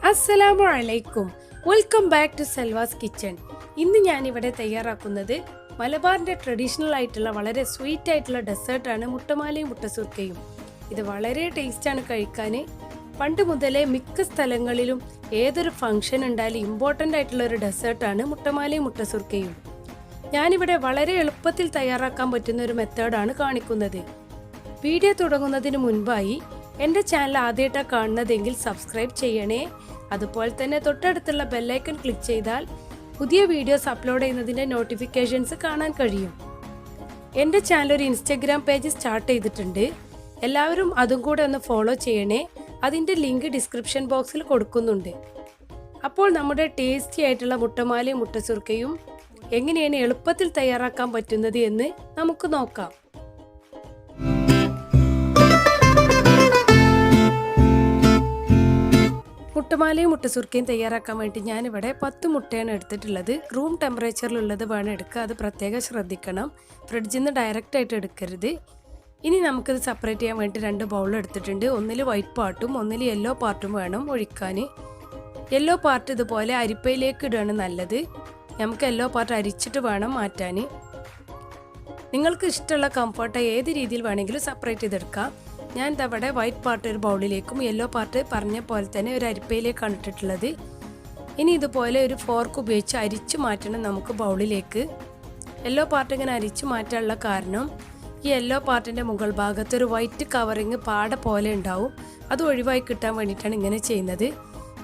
Assalamualaikum. Welcome back to Selva's Kitchen. ഇന്ന് ഞാൻ ഇവിടെ തയ്യാറാക്കുന്നത് മലബാറിന്റെ ട്രഡീഷണൽ ആയിട്ടുള്ള വളരെ സ്വീറ്റ് ആയിട്ടുള്ള ഡെസേർട്ട് ആണ് മുട്ടമാലയും മുട്ടസുർക്കയും. ഇത് വളരെ ടേസ്റ്റ് ആണ് കഴിക്കാൻ. പണ്ട് മുതലേ മിക്ക സ്ഥലങ്ങളിലും ഏതൊരു ഫംഗ്ഷൻ ഉണ്ടായാലും ഇമ്പോർട്ടൻ്റ് ആയിട്ടുള്ള ഒരു ഡെസേർട്ട് ആണ് മുട്ടമാലയും മുട്ടസുർക്കയും. ഞാനിവിടെ വളരെ എളുപ്പത്തിൽ തയ്യാറാക്കാൻ പറ്റുന്ന ഒരു മെത്തേഡാണ് കാണിക്കുന്നത്. വീഡിയോ തുടങ്ങുന്നതിന് മുൻപായി എൻ്റെ ചാനൽ ആദ്യമായിട്ടാണ് കാണുന്നതെങ്കിൽ സബ്സ്ക്രൈബ് ചെയ്യണേ. അതുപോലെ തന്നെ തൊട്ടടുത്തുള്ള ബെല്ലൈക്കൺ ക്ലിക്ക് ചെയ്താൽ പുതിയ വീഡിയോസ് അപ്ലോഡ് ചെയ്യുന്നതിൻ്റെ നോട്ടിഫിക്കേഷൻസ് കാണാൻ കഴിയും. എൻ്റെ ചാനൽ ഒരു ഇൻസ്റ്റഗ്രാം പേജ് സ്റ്റാർട്ട് ചെയ്തിട്ടുണ്ട്. എല്ലാവരും അതും കൂടെ ഒന്ന് ഫോളോ ചെയ്യണേ. അതിൻ്റെ ലിങ്ക് ഡിസ്ക്രിപ്ഷൻ ബോക്സിൽ കൊടുക്കുന്നുണ്ട്. അപ്പോൾ നമ്മുടെ ടേസ്റ്റി ആയിട്ടുള്ള മുട്ടമാലയും മുട്ടസുർക്കയും എങ്ങനെയാണ് എളുപ്പത്തിൽ തയ്യാറാക്കാൻ പറ്റുന്നത് എന്ന് നമുക്ക് നോക്കാം. മുട്ടമാലയും മുട്ടസുർക്കയും തയ്യാറാക്കാൻ വേണ്ടി ഞാനിവിടെ 10 മുട്ടയാണ് എടുത്തിട്ടുള്ളത്. റൂം ടെമ്പറേച്ചറിലുള്ളത് വേണം എടുക്കുക. അത് പ്രത്യേകം ശ്രദ്ധിക്കണം. ഫ്രിഡ്ജിൽ നിന്ന് ഡയറക്റ്റ് ആയിട്ട് എടുക്കരുത്. ഇനി നമുക്കിത് സെപ്പറേറ്റ് ചെയ്യാൻ വേണ്ടി 2 ബൗൾ എടുത്തിട്ടുണ്ട്. ഒന്നിൽ വൈറ്റ് പാർട്ടും ഒന്നിൽ യെല്ലോ പാർട്ടും വേണം ഒഴിക്കാൻ. യെല്ലോ പാർട്ട് ഇതുപോലെ അരിപ്പയിലേക്ക് ഇടുകയാണ് നല്ലത്. നമുക്ക് യെല്ലോ പാർട്ട് അരിച്ചിട്ട് വേണം മാറ്റാൻ. നിങ്ങൾക്ക് ഇഷ്ടമുള്ള കംഫർട്ട് ഏത് രീതിയിൽ വേണമെങ്കിലും സെപ്പറേറ്റ് ചെയ്തെടുക്കാം. ഞാൻ ഇവിടെ വൈറ്റ് പാർട്ട് ഒരു ബൗളിലേക്കും യെല്ലോ പാർട്ട് പറഞ്ഞ പോലെ തന്നെ ഒരു അരിപ്പയിലേക്കാണ് ഇട്ടിട്ടുള്ളത്. ഇനി ഇതുപോലെ ഒരു ഫോർക്ക് ഉപയോഗിച്ച് അരിച്ചു മാറ്റണം നമുക്ക് ബൗളിലേക്ക്. യെല്ലോ പാർട്ട് ഇങ്ങനെ അരിച്ചു മാറ്റാനുള്ള കാരണം ഈ യെല്ലോ പാർട്ടിൻ്റെ മുകൾ ഭാഗത്ത് ഒരു വൈറ്റ് കവറിങ് പാട പോലെ ഉണ്ടാവും. അത് ഒഴിവായി കിട്ടാൻ വേണ്ടിയിട്ടാണ് ഇങ്ങനെ ചെയ്യുന്നത്.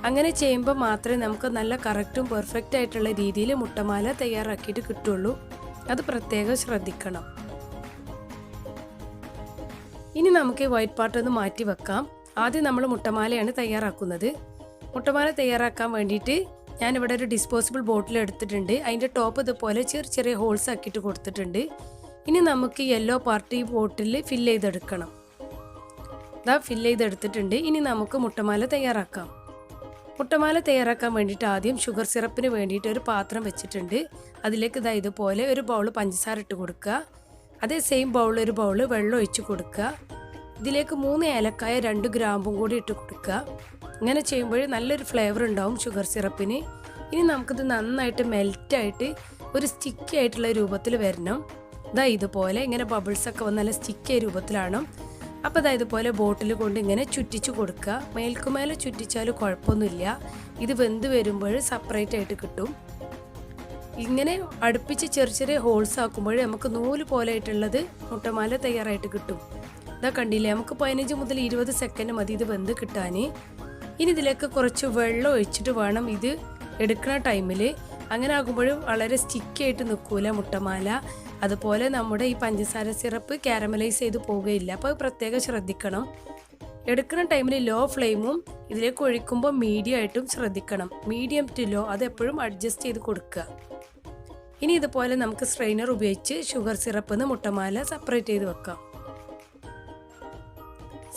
അങ്ങനെ ചെയ്യുമ്പോൾ മാത്രമേ നമുക്ക് നല്ല കറക്റ്റും പെർഫെക്റ്റ് ആയിട്ടുള്ള രീതിയിൽ മുട്ടമാല തയ്യാറാക്കിയിട്ട് കിട്ടുള്ളൂ. അത് പ്രത്യേകം ശ്രദ്ധിക്കണം. ഇനി നമുക്ക് വൈറ്റ് പാർട്ട് ഒന്ന് മാറ്റി വെക്കാം. ആദ്യം നമ്മൾ മുട്ടമാലയാണ് തയ്യാറാക്കുന്നത്. മുട്ടമാല തയ്യാറാക്കാൻ വേണ്ടിയിട്ട് ഞാനിവിടെ ഒരു ഡിസ്പോസിബിൾ ബോട്ടിൽ എടുത്തിട്ടുണ്ട്. അതിൻ്റെ ടോപ്പ് ഇതുപോലെ ചെറിയ ചെറിയ ഹോൾസ് ആക്കിയിട്ട് കൊടുത്തിട്ടുണ്ട്. ഇനി നമുക്ക് യെല്ലോ പാർട്ട് ഈ ബോട്ടിൽ ഫില്ല് ചെയ്തെടുക്കണം. ഇതാ ഫില്ല് ചെയ്തെടുത്തിട്ടുണ്ട്. ഇനി നമുക്ക് മുട്ടമാല തയ്യാറാക്കാം. മുട്ടമാല തയ്യാറാക്കാൻ വേണ്ടിയിട്ട് ആദ്യം ഷുഗർ സിറപ്പിന് വേണ്ടിയിട്ട് ഒരു പാത്രം വെച്ചിട്ടുണ്ട്. അതിലേക്ക് ഇതാ ഇതുപോലെ ഒരു ബൗൾ പഞ്ചസാര ഇട്ട് കൊടുക്കുക. അതേ സെയിം ബൗളിൽ ഒരു ബൗൾ വെള്ളം ഒഴിച്ച് കൊടുക്കുക. ഇതിലേക്ക് 3 ഏലക്കായ 2 ഗ്രാമ്പും കൂടി ഇട്ട് കൊടുക്കുക. ഇങ്ങനെ ചെയ്യുമ്പോൾ നല്ലൊരു ഫ്ലേവർ ഉണ്ടാവും ഷുഗർ സിറപ്പിന്. ഇനി നമുക്കിത് നന്നായിട്ട് മെൽറ്റായിട്ട് ഒരു സ്റ്റിക്കി ആയിട്ടുള്ള രൂപത്തിൽ വരണം. ഇതാ ഇതുപോലെ ഇങ്ങനെ ബബിൾസൊക്കെ വന്ന് നല്ല സ്റ്റിക്കിയ രൂപത്തിലാണ്. അപ്പോൾ ഇതാ ഇതുപോലെ ബോട്ടിൽ കൊണ്ട് ഇങ്ങനെ ചുറ്റിച്ച് കൊടുക്കുക. മേൽക്കുമേലെ ചുറ്റിച്ചാലും കുഴപ്പമൊന്നുമില്ല. ഇത് വെന്ത് വരുമ്പോൾ സെപ്പറേറ്റ് ആയിട്ട് കിട്ടും. ഇങ്ങനെ അടുപ്പിച്ച് ചെറിയ ചെറിയ ഹോൾസ് ആക്കുമ്പോൾ നമുക്ക് നൂല് പോലെ ആയിട്ടുള്ളത് മുട്ടമാല തയ്യാറായിട്ട് കിട്ടും. ഇതാ കണ്ടില്ലേ, നമുക്ക് 15 മുതൽ 20 സെക്കൻഡ് മതി ഇത് വെന്ത് കിട്ടാൻ. ഇനി ഇതിലേക്ക് കുറച്ച് വെള്ളം ഒഴിച്ചിട്ട് വേണം ഇത് എടുക്കുന്ന ടൈമിൽ. അങ്ങനെ ആകുമ്പോഴും വളരെ സ്റ്റിക്കി ആയിട്ട് നിൽക്കൂല മുട്ടമാല. അതുപോലെ നമ്മുടെ ഈ പഞ്ചസാര സിറപ്പ് കാരമലൈസ് ചെയ്ത് പോവുകയില്ല. അപ്പോൾ പ്രത്യേകം ശ്രദ്ധിക്കണം. എടുക്കുന്ന ടൈമിൽ ലോ ഫ്ലെയിമും ഇതിലേക്ക് ഒഴിക്കുമ്പോൾ മീഡിയം ആയിട്ടും ശ്രദ്ധിക്കണം. മീഡിയം ടു ലോ അത് എപ്പോഴും അഡ്ജസ്റ്റ് ചെയ്ത് കൊടുക്കുക. ഇനി ഇതുപോലെ നമുക്ക് സ്ട്രെയിനർ ഉപയോഗിച്ച് ഷുഗർ സിറപ്പിൽ നിന്ന് മുട്ടമാല സെപ്പറേറ്റ് ചെയ്ത് വെക്കാം.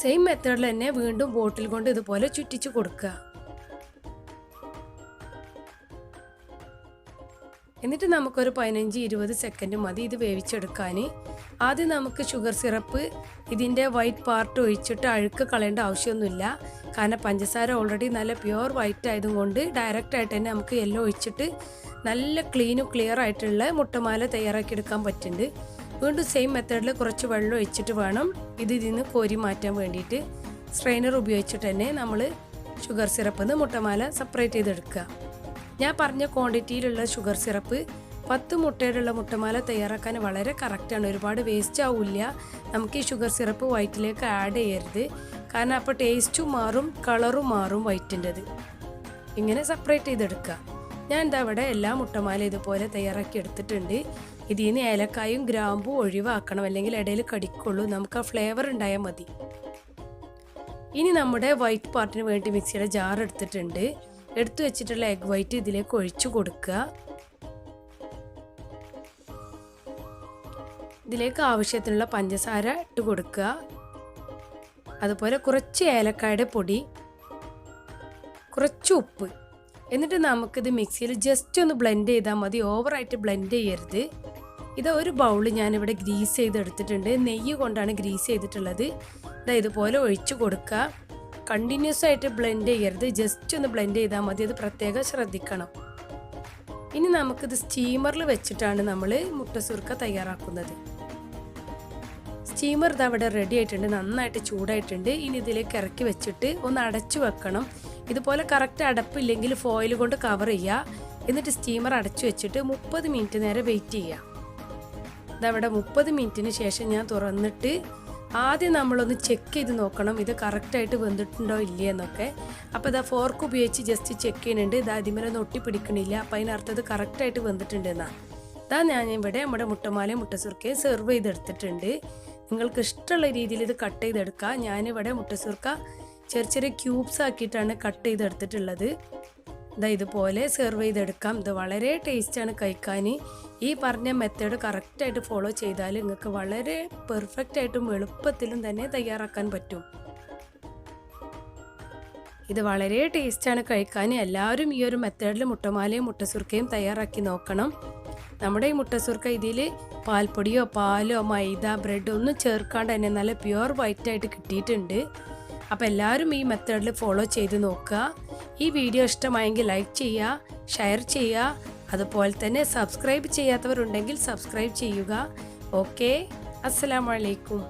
സെയിം മെത്തേഡിൽ തന്നെ വീണ്ടും ബോട്ടിൽ കൊണ്ട് ഇതുപോലെ ചുറ്റിച്ച് കൊടുക്കുക. എന്നിട്ട് നമുക്കൊരു 15-20 സെക്കൻഡ് മതി ഇത് വേവിച്ചെടുക്കാൻ. ആദ്യം നമുക്ക് ഷുഗർ സിറപ്പ് ഇതിൻ്റെ വൈറ്റ് പാർട്ട് ഒഴിച്ചിട്ട് അഴുക്ക് കളയേണ്ട ആവശ്യമൊന്നുമില്ല. കാരണം പഞ്ചസാര ഓൾറെഡി നല്ല പ്യുവർ വൈറ്റ് ആയതുകൊണ്ട് ഡയറക്റ്റ് ആയിട്ട് തന്നെ നമുക്ക് യെല്ലോ ഒഴിച്ചിട്ട് നല്ല ക്ലീനും ക്ലിയർ ആയിട്ടുള്ള മുട്ടമാല തയ്യാറാക്കിയെടുക്കാൻ പറ്റുന്നുണ്ട്. വീണ്ടും സെയിം മെത്തേഡിൽ കുറച്ച് വെള്ളം ഒഴിച്ചിട്ട് വേണം ഇതിൽ നിന്ന് കോരി മാറ്റാൻ വേണ്ടിയിട്ട്. സ്ട്രെയിനർ ഉപയോഗിച്ചിട്ട് തന്നെ നമ്മൾ ഷുഗർ സിറപ്പിൽ നിന്ന് മുട്ടമാല സെപ്പറേറ്റ് ചെയ്തെടുക്കുക. ഞാൻ പറഞ്ഞ ക്വാണ്ടിറ്റിയിലുള്ള ഷുഗർ സിറപ്പ് 10 മുട്ടയിലുള്ള മുട്ടമാല തയ്യാറാക്കാൻ വളരെ കറക്റ്റാണ്. ഒരുപാട് വേസ്റ്റ് ആവില്ല. നമുക്ക് ഈ ഷുഗർ സിറപ്പ് വൈറ്റിലേക്ക് ആഡ് ചെയ്യരുത്. കാരണം അപ്പോൾ ടേസ്റ്റും മാറും കളറും മാറും വൈറ്റിൻ്റെത്. ഇങ്ങനെ സെപ്പറേറ്റ് ചെയ്തെടുക്കുക. ഞാൻ എന്താ ഇവിടെ എല്ലാ മുട്ടമാല ഇതുപോലെ തയ്യാറാക്കി എടുത്തിട്ടുണ്ട്. ഇതിൽ നിന്ന് ഏലക്കായും ഗ്രാമ്പും ഒഴിവാക്കണം, അല്ലെങ്കിൽ ഇടയിൽ കടിക്കുള്ളൂ. നമുക്ക് ആ ഫ്ലേവർ ഉണ്ടായാൽ മതി. ഇനി നമ്മുടെ വൈറ്റ് പാർട്ടിന് വേണ്ടി മിക്സിയുടെ ജാർ എടുത്തിട്ടുണ്ട്. എടുത്തു വെച്ചിട്ടുള്ള എഗ് വൈറ്റ് ഇതിലേക്ക് ഒഴിച്ചു കൊടുക്കുക. ഇതിലേക്ക് ആവശ്യത്തിനുള്ള പഞ്ചസാര ഇട്ട് കൊടുക്കുക. അതുപോലെ കുറച്ച് ഏലക്കായുടെ പൊടി, കുറച്ച് ഉപ്പ്. എന്നിട്ട് നമുക്കിത് മിക്സിയിൽ ജസ്റ്റ് ഒന്ന് ബ്ലെൻഡ് ചെയ്താൽ മതി. ഓവറായിട്ട് ബ്ലെൻഡ് ചെയ്യരുത്. ഇത് ഒരു ബൗൾ ഞാനിവിടെ ഗ്രീസ് ചെയ്തെടുത്തിട്ടുണ്ട്. നെയ്യ് കൊണ്ടാണ് ഗ്രീസ് ചെയ്തിട്ടുള്ളത്. ഇതുപോലെ ഒഴിച്ചു കൊടുക്കുക. കണ്ടിന്യൂസ് ആയിട്ട് ബ്ലെൻഡ് ചെയ്യരുത്, ജസ്റ്റ് ഒന്ന് ബ്ലെൻഡ് ചെയ്താൽ മതി. അത് പ്രത്യേകം ശ്രദ്ധിക്കണം. ഇനി നമുക്കിത് സ്റ്റീമറിൽ വെച്ചിട്ടാണ് നമ്മൾ മുട്ടസുർക്ക തയ്യാറാക്കുന്നത്. സ്റ്റീമർ ഇത് അവിടെ റെഡി ആയിട്ടുണ്ട്, നന്നായിട്ട് ചൂടായിട്ടുണ്ട്. ഇനി ഇതിലേക്ക് ഇറക്കി വെച്ചിട്ട് ഒന്ന് അടച്ചു വെക്കണം. ഇതുപോലെ കറക്റ്റ് അടപ്പില്ലെങ്കിൽ ഫോയിൽ കൊണ്ട് കവർ ചെയ്യുക. എന്നിട്ട് സ്റ്റീമർ അടച്ചു വെച്ചിട്ട് 30 മിനിറ്റ് നേരം വെയിറ്റ് ചെയ്യുക. ഇതവിടെ 30 മിനിറ്റിന് ശേഷം ഞാൻ തുറന്നിട്ട് ആദ്യം നമ്മളൊന്ന് ചെക്ക് ചെയ്ത് നോക്കണം ഇത് കറക്റ്റായിട്ട് വെന്തിട്ടുണ്ടോ ഇല്ലേ എന്നൊക്കെ. അപ്പോൾ ഇതാ ഫോർക്ക് ഉപയോഗിച്ച് ജസ്റ്റ് ചെക്ക് ചെയ്യുന്നുണ്ട്. ഇതാ അതിമേലൊന്നും ഒട്ടിപ്പിടിക്കണില്ല. അപ്പോൾ അതിനർത്ഥം ഇത് കറക്റ്റായിട്ട് വെന്തിട്ടുണ്ട് എന്നാണ്. ഇതാ ഞാൻ ഇവിടെ നമ്മുടെ മുട്ടമാലയും മുട്ടസുർക്കയും സെർവ് ചെയ്തെടുത്തിട്ടുണ്ട്. നിങ്ങൾക്ക് ഇഷ്ടമുള്ള രീതിയിൽ ഇത് കട്ട് ചെയ്തെടുക്കാം. ഞാനിവിടെ മുട്ടസുർക്ക ചെറിയ ചെറിയ ക്യൂബ്സ് ആക്കിയിട്ടാണ് കട്ട് ചെയ്തെടുത്തിട്ടുള്ളത്. ഇതാ ഇതുപോലെ സെർവ് ചെയ്തെടുക്കാം. ഇത് വളരെ ടേസ്റ്റാണ് കഴിക്കാൻ. ഈ പറഞ്ഞ മെത്തേഡ് കറക്റ്റായിട്ട് ഫോളോ ചെയ്താൽ നിങ്ങൾക്ക് വളരെ പെർഫെക്റ്റ് ആയിട്ടും എളുപ്പത്തിലും തന്നെ തയ്യാറാക്കാൻ പറ്റും. ഇത് വളരെ ടേസ്റ്റാണ് കഴിക്കാൻ. എല്ലാവരും ഈ ഒരു മെത്തേഡിൽ മുട്ടമാലയും മുട്ടസുർക്കയും തയ്യാറാക്കി നോക്കണം. നമ്മുടെ ഈ മുട്ടസുർക്ക ഇതിൽ പാൽപ്പൊടിയോ പാലോ മൈദ ബ്രെഡ് ഒന്നും ചേർക്കാണ്ട് തന്നെ നല്ല പ്യുവർ വൈറ്റ് ആയിട്ട് കിട്ടിയിട്ടുണ്ട്. അപ്പോൾ എല്ലാവരും ഈ മെത്തേഡിൽ ഫോളോ ചെയ്ത് നോക്കുക. ഈ വീഡിയോ ഇഷ്ടമായെങ്കിൽ ലൈക്ക് ചെയ്യുക, ഷെയർ ചെയ്യുക. അതുപോലെ തന്നെ സബ്സ്ക്രൈബ് ചെയ്യാത്തവരുണ്ടെങ്കിൽ സബ്സ്ക്രൈബ് ചെയ്യുക. ഓക്കെ, അസ്സലാമു അലൈക്കും.